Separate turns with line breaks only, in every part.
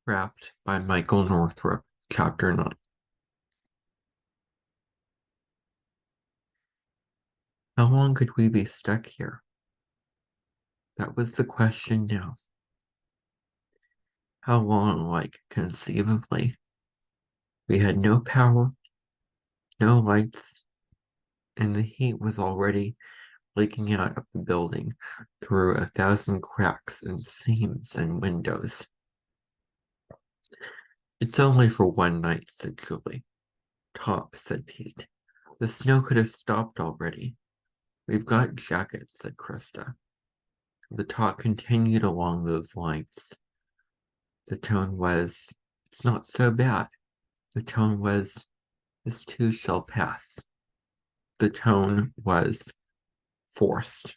Wrapped by Michael Northrop, Chapter 9. How long could we be stuck here? That was the question now. How long, conceivably? We had no power, no lights, and the heat was already leaking out of the building through 1,000 cracks and seams and windows. It's only for one night, said Julie. Top, said Pete. The snow could have stopped already. We've got jackets, said Krista. The talk continued along those lines. The tone was, it's not so bad. The tone was, this too shall pass. The tone was forced.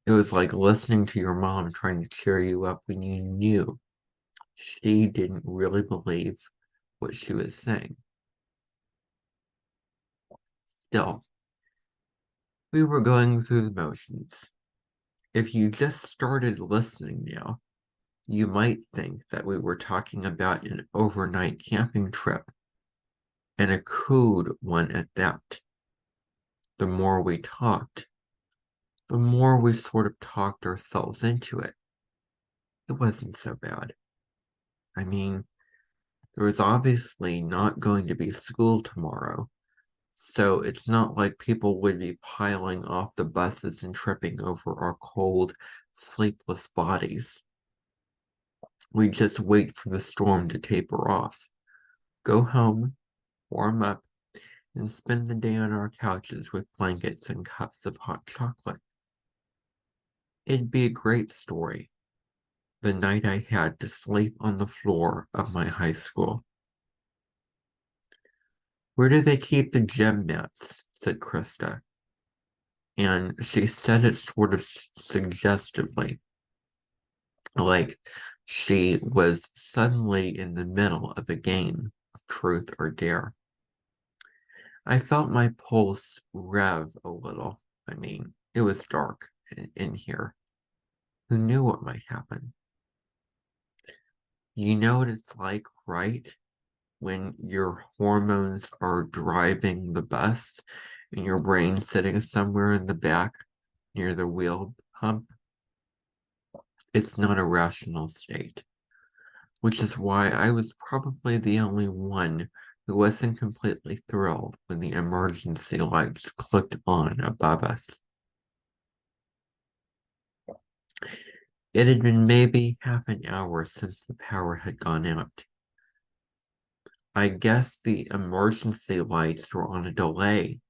It was like listening to your mom trying to cheer you up when you knew she didn't really believe what she was saying. Still, we were going through the motions. If you just started listening now, you might think that we were talking about an overnight camping trip, and a code one at that. The more we talked, the more we sort of talked ourselves into it. It wasn't so bad. I mean, there was obviously not going to be school tomorrow, so it's not like people would be piling off the buses and tripping over our cold, sleepless bodies. We'd just wait for the storm to taper off, go home, warm up, and spend the day on our couches with blankets and cups of hot chocolate. It'd be a great story. The night I had to sleep on the floor of my high school. Where do they keep the gym mats? Said Krista. And she said it sort of suggestively, like she was suddenly in the middle of a game of truth or dare. I felt my pulse rev a little. I mean, it was dark in here. Who knew what might happen? You know what it's like, right? When your hormones are driving the bus and your brain sitting somewhere in the back near the wheel pump. It's not a rational state, which is why I was probably the only one who wasn't completely thrilled when the emergency lights clicked on above us. It had been maybe half an hour since the power had gone out. I guess the emergency lights were on a delay,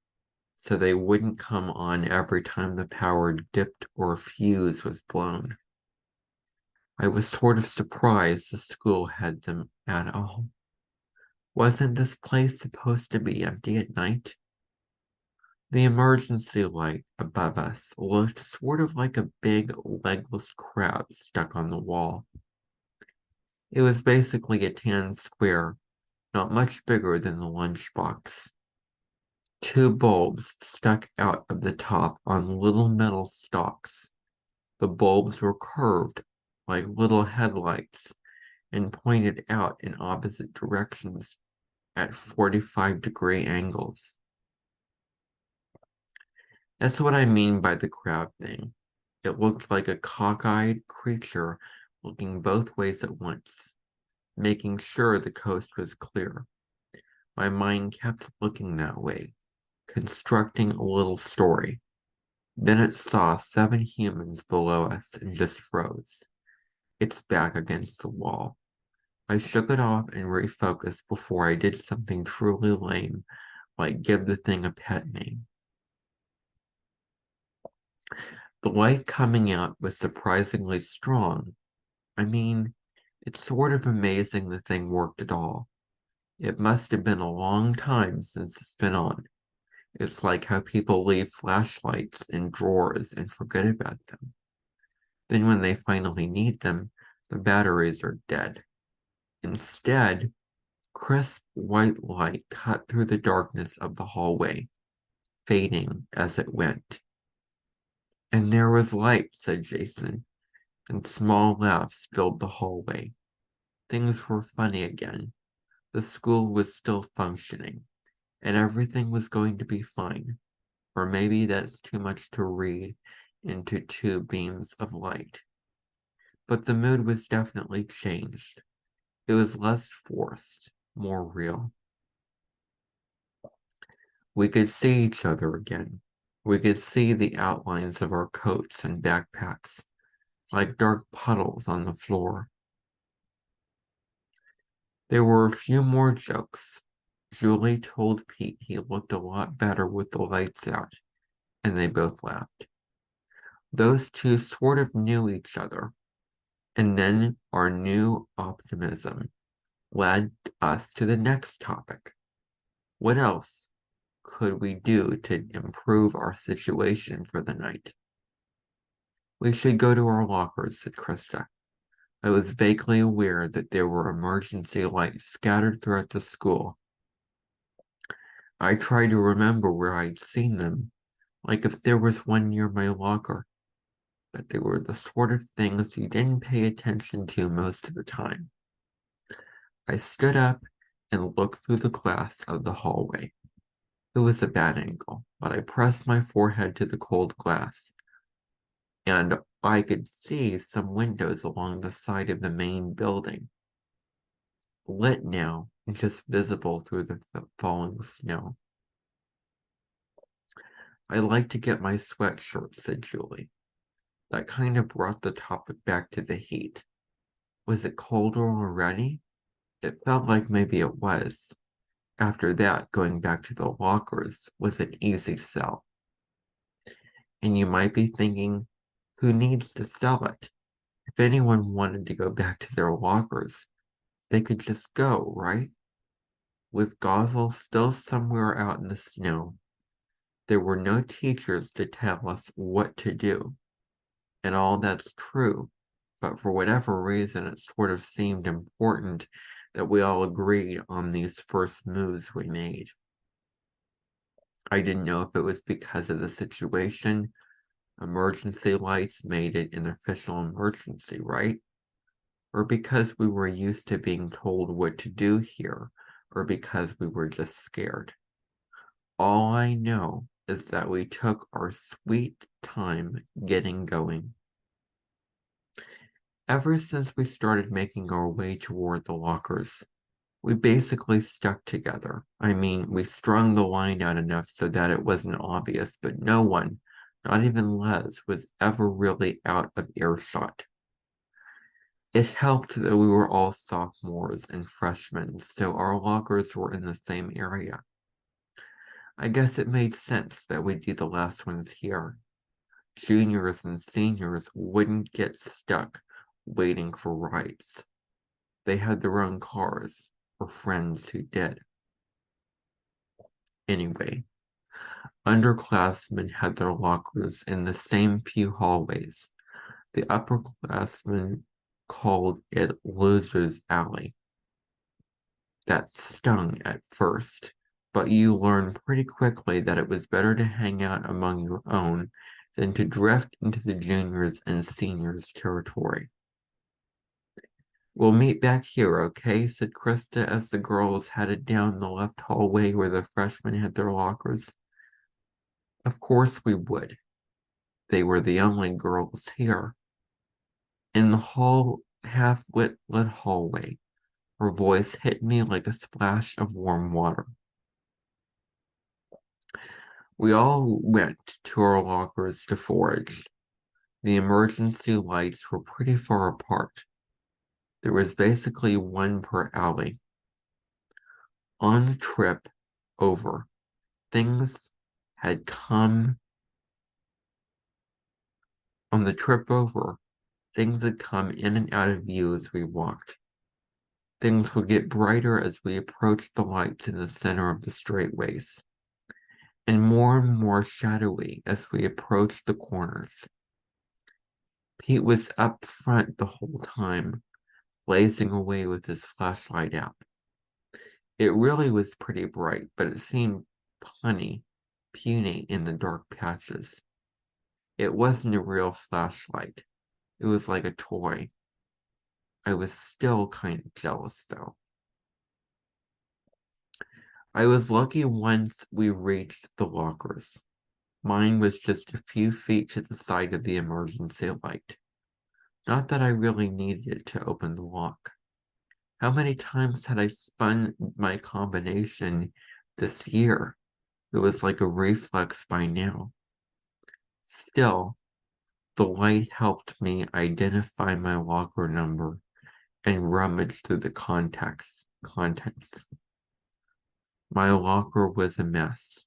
so they wouldn't come on every time the power dipped or a fuse was blown. I was sort of surprised the school had them at all. Wasn't this place supposed to be empty at night? The emergency light above us looked sort of like a big legless crab stuck on the wall. It was basically a tan square, not much bigger than the lunchbox. Two bulbs stuck out of the top on little metal stalks. The bulbs were curved like little headlights and pointed out in opposite directions at 45-degree angles. That's what I mean by the crab thing. It looked like a cockeyed creature looking both ways at once, making sure the coast was clear. My mind kept looking that way, constructing a little story. Then it saw 7 humans below us and just froze, its back against the wall. I shook it off and refocused before I did something truly lame, like give the thing a pet name. The light coming out was surprisingly strong. I mean, it's sort of amazing the thing worked at all. It must have been a long time since it's been on. It's like how people leave flashlights in drawers and forget about them. Then when they finally need them, the batteries are dead. Instead, crisp white light cut through the darkness of the hallway, fading as it went. And there was light, said Jason. and small laughs filled the hallway. Things were funny again. The school was still functioning, and everything was going to be fine. Or maybe that's too much to read into two beams of light. But the mood was definitely changed. It was less forced, more real. We could see each other again. We could see the outlines of our coats and backpacks, like dark puddles on the floor. There were a few more jokes. Julie told Pete he looked a lot better with the lights out, and they both laughed. Those two sort of knew each other, and then our new optimism led us to the next topic. What else could we do to improve our situation for the night? We should go to our lockers, said Krista. I was vaguely aware that there were emergency lights scattered throughout the school. I tried to remember where I'd seen them, like if there was one near my locker, but they were the sort of things you didn't pay attention to most of the time. I stood up and looked through the glass of the hallway. It was a bad angle, but I pressed my forehead to the cold glass, and I could see some windows along the side of the main building, lit now and just visible through the falling snow. "I'd like to get my sweatshirt," said Julie. That kind of brought the topic back to the heat. Was it colder already? It felt like maybe it was. After that, going back to the lockers was an easy sell. And you might be thinking, who needs to sell it? If anyone wanted to go back to their lockers, they could just go, right? Was Gosel still somewhere out in the snow? There were no teachers to tell us what to do. And all that's true, but for whatever reason, it sort of seemed important that we all agreed on these first moves we made. I didn't know if it was because of the situation. Emergency lights made it an official emergency, right? Or because we were used to being told what to do here, or because we were just scared. All I know is that we took our sweet time getting going. Ever since we started making our way toward the lockers, we basically stuck together. I mean, we strung the line out enough so that it wasn't obvious, but no one, not even Les, was ever really out of earshot. It helped that we were all sophomores and freshmen, so our lockers were in the same area. I guess it made sense that we'd be the last ones here. Juniors and seniors wouldn't get stuck waiting for rides. They had their own cars, or friends who did. Anyway, underclassmen had their lockers in the same few hallways. The upperclassmen called it Loser's Alley. That stung at first, but you learn pretty quickly that it was better to hang out among your own than to drift into the juniors and seniors territory. "We'll meet back here, okay?" said Krista as the girls headed down the left hallway where the freshmen had their lockers. Of course we would. They were the only girls here. In the half-lit hallway, her voice hit me like a splash of warm water. We all went to our lockers to forage. The emergency lights were pretty far apart. There was basically one per alley. On the trip over, things had come. On the trip over, things had come in and out of view as we walked. Things would get brighter as we approached the lights in the center of the straightways, and more shadowy as we approached the corners. Pete was up front the whole time, blazing away with his flashlight out. It really was pretty bright, but it seemed puny in the dark patches. It wasn't a real flashlight. It was like a toy. I was still kind of jealous, though. I was lucky once we reached the lockers. Mine was just a few feet to the side of the emergency light. Not that I really needed it to open the lock. How many times had I spun my combination this year? It was like a reflex by now. Still, the light helped me identify my locker number and rummage through the contents. My locker was a mess.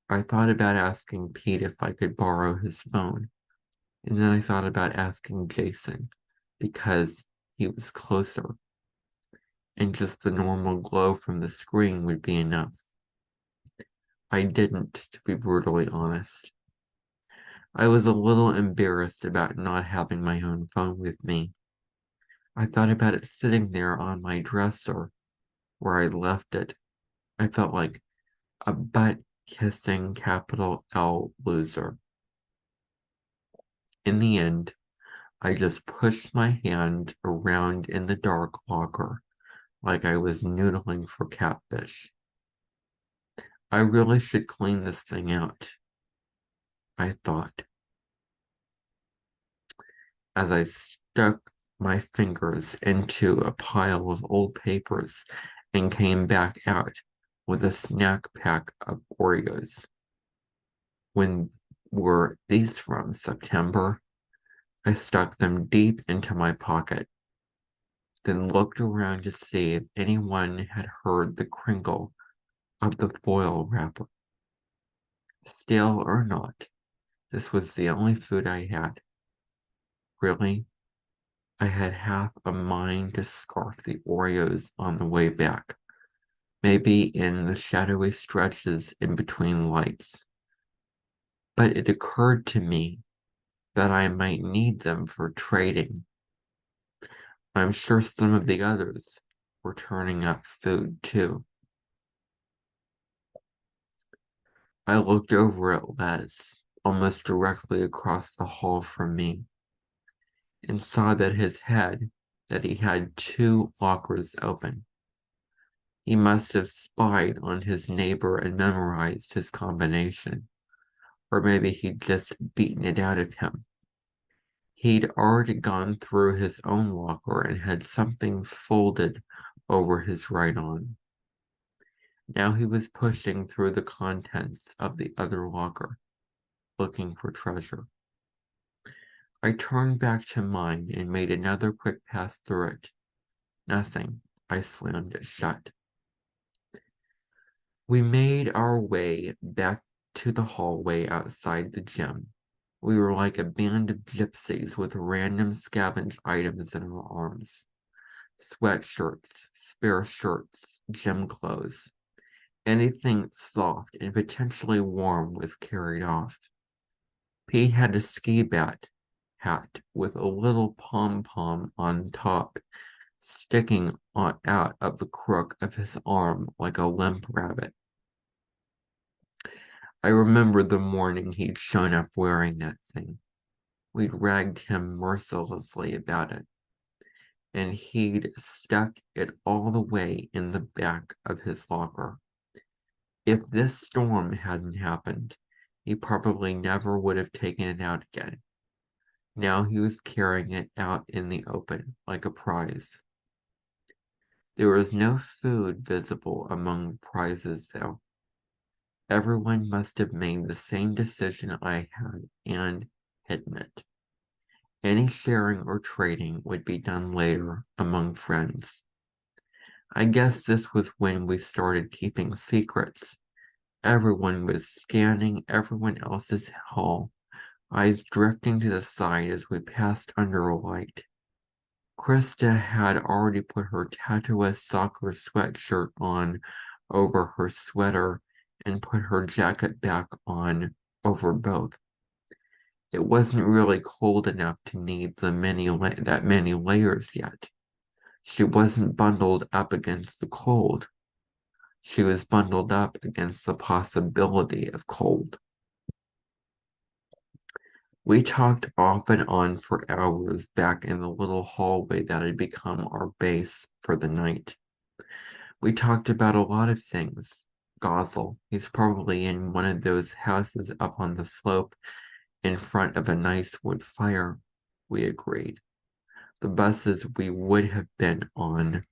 I thought about asking Pete if I could borrow his phone, and then I thought about asking Jason because he was closer, and just the normal glow from the screen would be enough. I didn't, to be brutally honest. I was a little embarrassed about not having my own phone with me. I thought about it sitting there on my dresser where I left it. I felt like a butt-kissing capital L loser. In the end, I just pushed my hand around in the dark locker like I was noodling for catfish. I really should clean this thing out, I thought, as I stuck my fingers into a pile of old papers and came back out with a snack pack of Oreos. When were these from? September? I stuck them deep into my pocket, then looked around to see if anyone had heard the crinkle of the foil wrapper. Stale or not, this was the only food I had. Really, I had half a mind to scarf the Oreos on the way back, maybe in the shadowy stretches in between lights. But it occurred to me that I might need them for trading. I'm sure some of the others were turning up food too. I looked over at Les, almost directly across the hall from me, and saw that he had two lockers open. He must have spied on his neighbor and memorized his combination, or maybe he'd just beaten it out of him. He'd already gone through his own locker and had something folded over his right arm. Now he was pushing through the contents of the other locker, looking for treasure. I turned back to mine and made another quick pass through it. Nothing. I slammed it shut. We made our way back to the hallway outside the gym. We were like a band of gypsies with random scavenged items in our arms. Sweatshirts, spare shirts, gym clothes. Anything soft and potentially warm was carried off. Pete had a ski hat with a little pom-pom on top, sticking out of the crook of his arm like a limp rabbit. I remember the morning he'd shown up wearing that thing. We'd ragged him mercilessly about it, and he'd stuck it all the way in the back of his locker. If this storm hadn't happened, he probably never would have taken it out again. Now he was carrying it out in the open like a prize. There was no food visible among the prizes, though. Everyone must have made the same decision I had and hidden it. Any sharing or trading would be done later among friends. I guess this was when we started keeping secrets. Everyone was scanning everyone else's hall, eyes drifting to the side as we passed under a light. Krista had already put her tattooist soccer sweatshirt on over her sweater and put her jacket back on over both. It wasn't really cold enough to need that many layers yet. She wasn't bundled up against the cold. She was bundled up against the possibility of cold. We talked off and on for hours back in the little hallway that had become our base for the night. We talked about a lot of things. Gosel, he's probably in one of those houses up on the slope in front of a nice wood fire, we agreed. The buses we would have been on,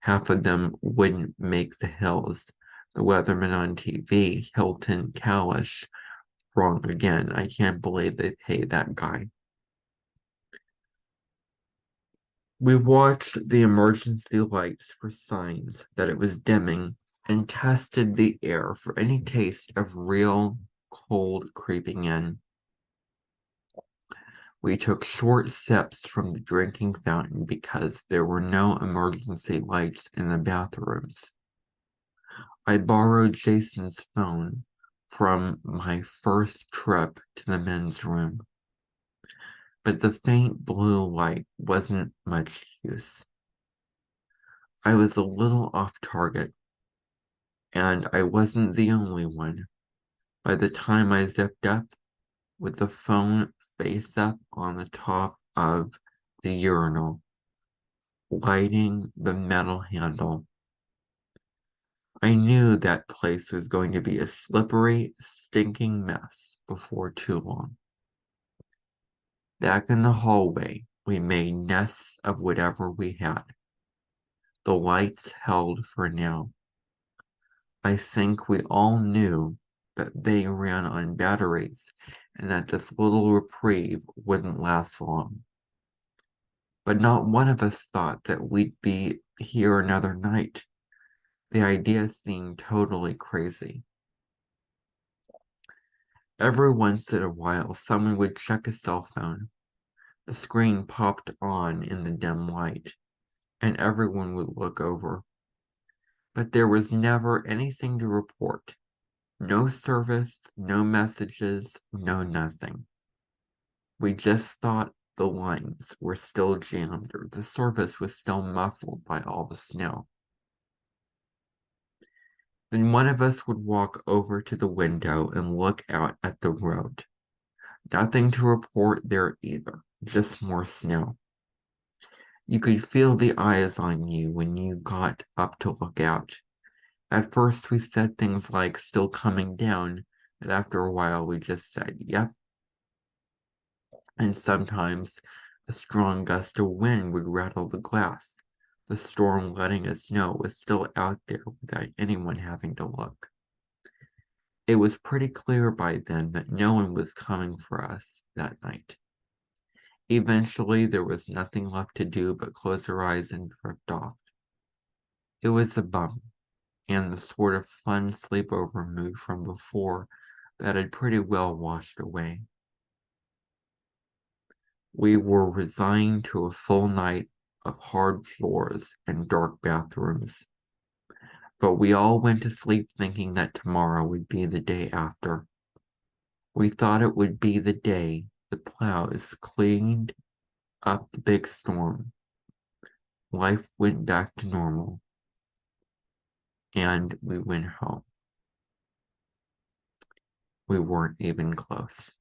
half of them wouldn't make the hills. The weatherman on TV, Hilton Kalish, wrong again. I can't believe they pay that guy. We watched the emergency lights for signs that it was dimming and tested the air for any taste of real cold creeping in. We took short sips from the drinking fountain because there were no emergency lights in the bathrooms. I borrowed Jason's phone from my first trip to the men's room, but the faint blue light wasn't much use. I was a little off target, and I wasn't the only one. By the time I zipped up with the phone face up on the top of the urinal, lighting the metal handle, I knew that place was going to be a slippery, stinking mess before too long. Back in the hallway, we made nests of whatever we had. The lights held for now. I think we all knew that they ran on batteries and that this little reprieve wouldn't last long. But not one of us thought that we'd be here another night. The idea seemed totally crazy. Every once in a while, someone would check a cell phone. The screen popped on in the dim light, and everyone would look over. But there was never anything to report. No service, no messages, no nothing. We just thought the lines were still jammed or the service was still muffled by all the snow. Then one of us would walk over to the window and look out at the road. Nothing to report there either, just more snow. You could feel the eyes on you when you got up to look out. At first we said things like still coming down, and after a while we just said, yep. And sometimes a strong gust of wind would rattle the glass. The storm letting us know it was still out there without anyone having to look. It was pretty clear by then that no one was coming for us that night. Eventually, there was nothing left to do but close our eyes and drift off. It was a bum, and the sort of fun sleepover mood from before that had pretty well washed away. We were resigned to a full night of hard floors and dark bathrooms, but we all went to sleep thinking that tomorrow would be the day after. We thought it would be the day the plows cleaned up the big storm. Life went back to normal, and we went home. We weren't even close.